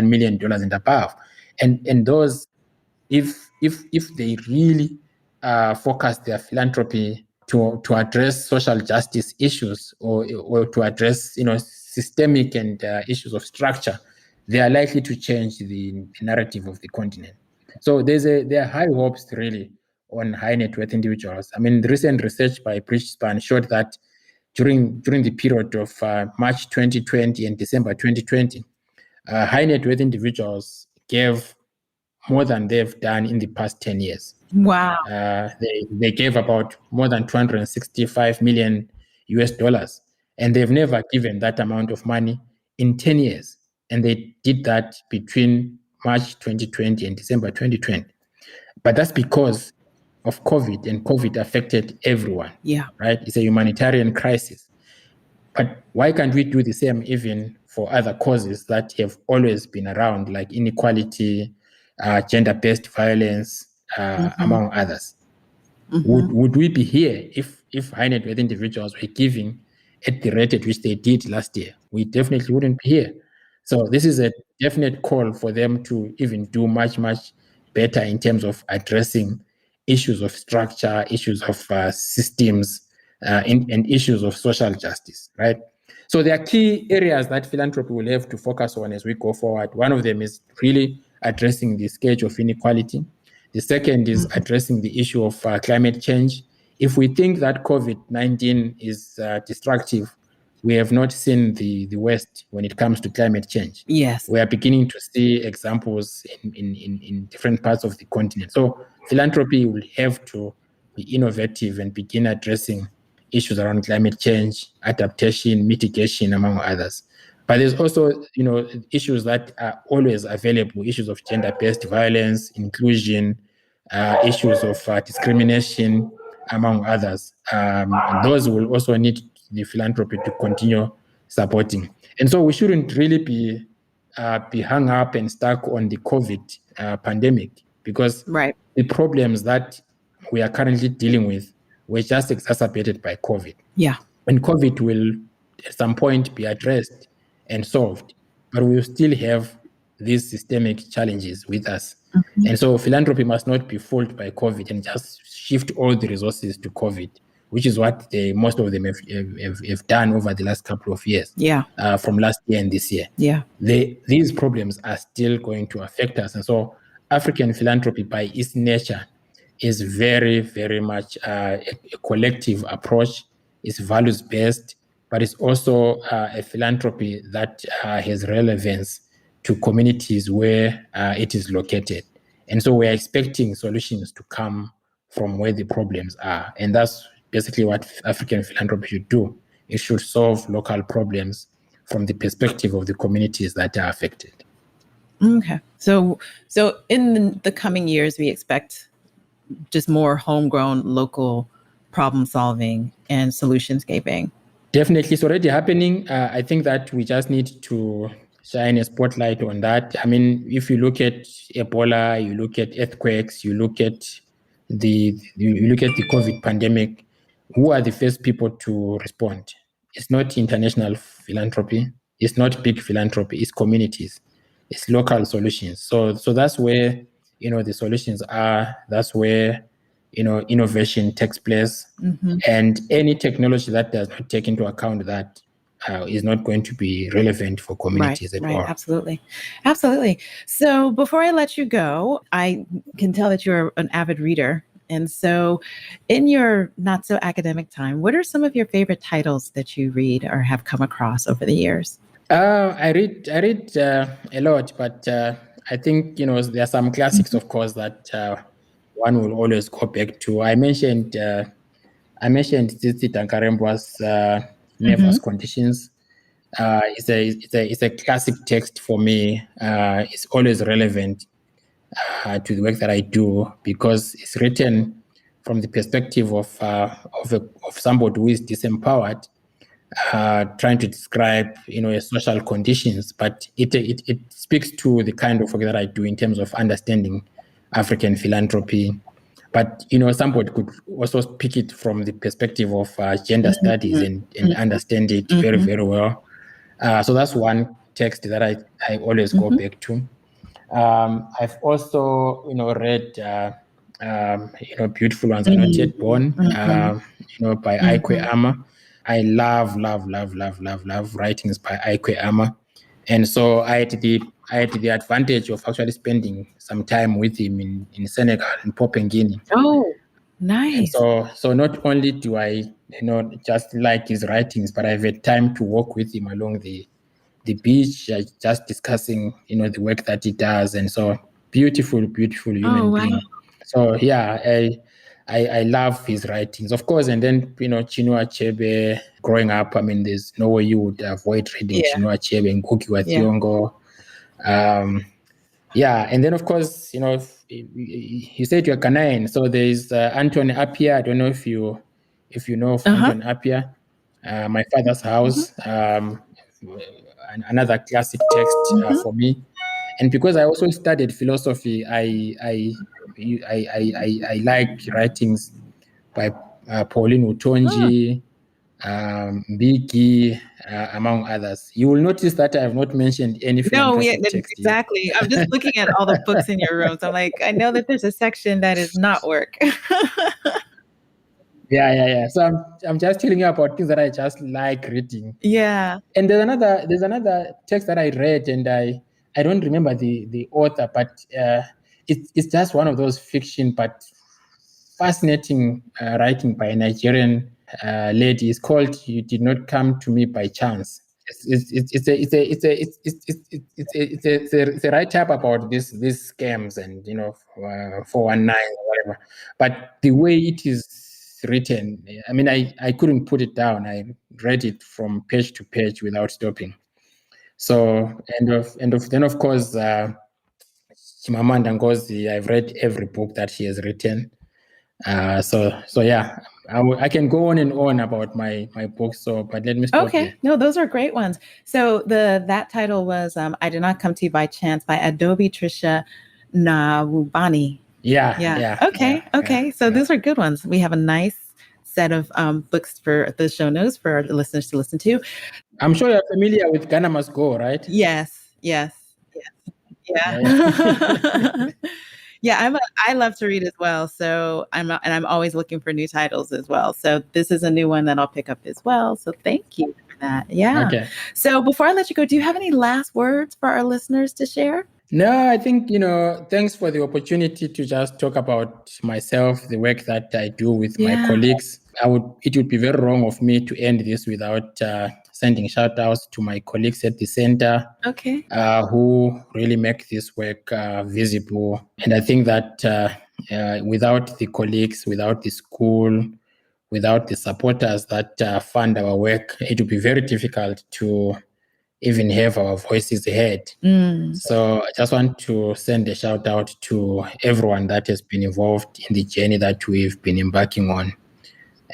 million and above, and those, if they really focus their philanthropy to address social justice issues or to address systemic and issues of structure, they are likely to change the narrative of the continent. So there are high hopes really on high net worth individuals. I mean, the recent research by Bridgespan showed that during the period of March 2020 and December 2020, high net worth individuals gave more than they've done in the past 10 years. Wow. They gave about more than 265 million US dollars, and they've never given that amount of money in 10 years. And they did that between March 2020 and December 2020. But that's because of COVID, and COVID affected everyone. Yeah. Right? It's a humanitarian crisis. But why can't we do the same even for other causes that have always been around, like inequality, gender-based violence, among others? Would we be here if high net worth individuals were giving at the rate at which they did last year? We definitely wouldn't be here. So this is a definite call for them to even do much, much better in terms of addressing issues of structure, issues of systems, and issues of social justice, right? So there are key areas that philanthropy will have to focus on as we go forward. One of them is really addressing the scourge of inequality. The second is addressing the issue of climate change. If we think that COVID-19 is destructive, we have not seen the West when it comes to climate change. Yes. We are beginning to see examples in different parts of the continent. So philanthropy will have to be innovative and begin addressing issues around climate change, adaptation, mitigation, among others. But there's also, issues that are always available, issues of gender-based violence, inclusion, issues of discrimination, among others. And those will also need the philanthropy to continue supporting. And so we shouldn't really be hung up and stuck on the COVID pandemic, because the problems that we are currently dealing with were just exacerbated by COVID. Yeah. And COVID will at some point be addressed and solved, but we will still have these systemic challenges with us. And so philanthropy must not be fooled by COVID and just shift all the resources to COVID, which is what most of them have done over the last couple of years. Yeah. From last year and this year. Yeah. These problems are still going to affect us. And so African philanthropy, by its nature, is very, very much a collective approach. It's values-based, but it's also a philanthropy that has relevance to communities where it is located. And so we're expecting solutions to come from where the problems are. And that's basically what African philanthropy should do. It should solve local problems from the perspective of the communities that are affected. Okay. So in the coming years, we expect just more homegrown, local problem solving and solutionscaping. Definitely, it's already happening. I think that we just need to shine a spotlight on that. I mean, if you look at Ebola, you look at earthquakes, you look at the COVID pandemic, who are the first people to respond? It's not international philanthropy. It's not big philanthropy. It's communities. It's local solutions. So that's where the solutions are. That's where innovation takes place. And any technology that does not take into account that is not going to be relevant for communities at all. Absolutely. So before I let you go, I can tell that you're an avid reader. And so in your not so academic time, what are some of your favorite titles that you read or have come across over the years? I read a lot, but I think there are some classics, of course, that one will always go back to. I mentioned Tsitsi Dankarembwa's Nervous Conditions. It's a classic text for me. It's always relevant to the work that I do, because it's written from the perspective of somebody who is disempowered, trying to describe social conditions, but it speaks to the kind of work that I do in terms of understanding African philanthropy. But somebody could also pick it from the perspective of gender studies and understand it very, very well. So that's one text that I always go back to. I've also read Beautiful Ones Are Not Yet Born by Aikwe Ama. I love writings by Aikwe Ama. And so I had the advantage of actually spending some time with him in Senegal, in Popengini. Oh, And nice. so not only do I, just like his writings, but I've had time to walk with him along the beach, just discussing, the work that he does. And so beautiful human being. So yeah, I love his writings, of course. And then, Chinua Achebe, growing up, I mean, there's no way you would avoid reading Chinua Achebe and Ngugi wa Thiong'o. And then, of course, you said you're Ghanaian, so there's Anton Appiah. I don't know if you know of Anton Appiah. My Father's House, another classic text for me. And because I also studied philosophy, I like writings by Pauline Utonji, Mbiki, among others. You will notice that I have not mentioned any philanthropic text. Exactly. I'm just looking at all the books in your room. So I'm like, I know that there's a section that is not work. Yeah. So I'm just telling you about things that I just like reading. Yeah. And there's another text that I read, and I don't remember the author, but it's just one of those fiction but fascinating writing by a Nigerian lady. It's called "You Did Not Come to Me by Chance." It's a write up about these scams and 419 or whatever. But the way it is written, I mean, I couldn't put it down. I read it from page to page without stopping. So then of course Chimamanda Ngozi, I've read every book that she has written. So yeah, I can go on and on about my books. But let me stop there. No, those are great ones. So that title was "I Did Not Come to You by Chance" by Adobe Trisha Nawubani. Yeah. Okay. So those are good ones. We have a nice set of books for the show notes for our listeners to listen to. I'm sure you're familiar with Ghana Must Go, right? Yes. Yeah. I love to read as well. So I'm always looking for new titles as well. So this is a new one that I'll pick up as well. So thank you for that. Yeah. Okay. So before I let you go, do you have any last words for our listeners to share? No, I think, thanks for the opportunity to just talk about myself, the work that I do with my colleagues. It would be very wrong of me to end this without sending shout outs to my colleagues at the center, who really make this work visible. And I think that without the colleagues, without the school, without the supporters that fund our work, it would be very difficult to even have our voices heard. So I just want to send a shout out to everyone that has been involved in the journey that we've been embarking on.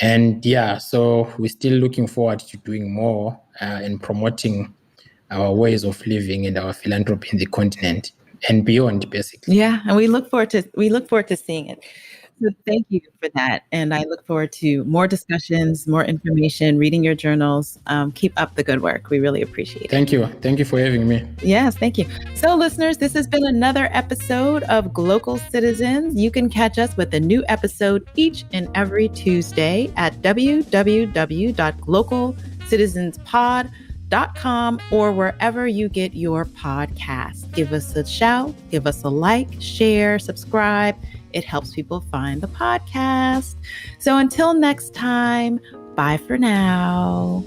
And so we're still looking forward to doing more and promoting our ways of living and our philanthropy in the continent and beyond, basically. Yeah, and we look forward to seeing it. So thank you for that. And I look forward to more discussions, more information, reading your journals. Keep up the good work. We really appreciate it. Thank you. Thank you for having me. Yes, thank you. So listeners, this has been another episode of Glocal Citizens. You can catch us with a new episode each and every Tuesday at www.glocalcitizenspod.com or wherever you get your podcast. Give us a shout, give us a like, share, subscribe. It helps people find the podcast. So until next time, bye for now.